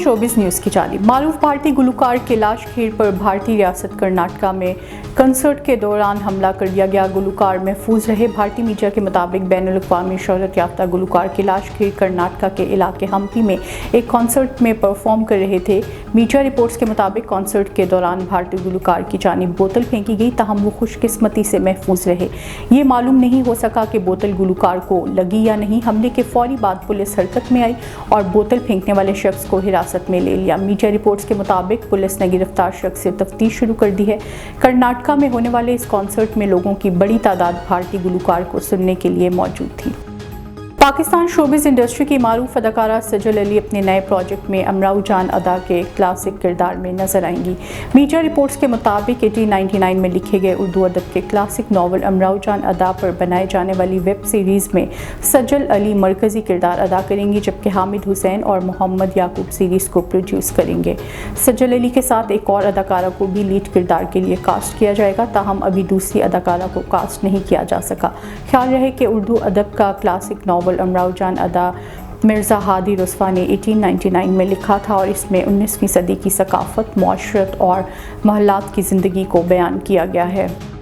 Showbiz news की जानिब मारूफ भारतीय गुलकार कैलाश खेर पर भारतीय रियासत कर्नाटका में कंसर्ट के दौरान हमला कर दिया गया। गुलकार महफूज रहे। भारतीय मीडिया के मुताबिक बैनुल-अक़वामी शोहरत याफ्ता गुलकार कैलाश खेर कर्नाटका के इलाके हम्पी में एक कॉन्सर्ट में परफॉर्म कर रहे थे। मीडिया रिपोर्ट्स के मुताबिक कॉन्सर्ट के दौरान भारतीय गुलकार की जानिब बोतल फेंकी गई, ताहम वो खुशकिस्मती से महफूज रहे। ये मालूम नहीं हो सका कि बोतल गुलकार को लगी या नहीं। हमले के फौरी बाद पुलिस हरकत में आई और बोतल फेंकने वाले शख्स को हिरासत में ले लिया। मीडिया रिपोर्ट्स के मुताबिक पुलिस ने गिरफ्तार शख्स से तफ्तीश शुरू कर दी है। कर्नाटका में होने वाले इस कॉन्सर्ट में लोगों की बड़ी तादाद भारतीय गुलकार को सुनने के लिए मौजूद थी। पाकिस्तान शोबिस इंडस्ट्री की मारूफ अदाकारा सजल अली अपने नए प्रोजेक्ट में अमराऊ जान अदा के क्लासिक किरदार में नजर आएंगी। मीडिया रिपोर्ट्स के मुताबिक 1899 में लिखे गए उर्दू अदब के क्लासिक नावल अमराऊ जान अदा पर बनाए जाने वाली वेब सीरीज़ में सजल अली मरकज़ी किरदार अदा करेंगी, जबकि हामिद हुसैन और मोहम्मद याकूब सीरीज़ को प्रोड्यूस करेंगे। सजल अली के साथ एक और अदाकारा को भी लीड किरदार के लिए कास्ट किया जाएगा, ताहम अभी दूसरी अदाकारा को कास्ट नहीं किया जा सका। ख्याल रहे कि उर्दू अदब का क्लासिक नावल अमराऊ जान अदा मिर्ज़ा हादी रुस्वा ने 1899 में लिखा था और इसमें 19वीं सदी की सकाफ़त, मुआशरत और महल्लात की ज़िंदगी को बयान किया गया है।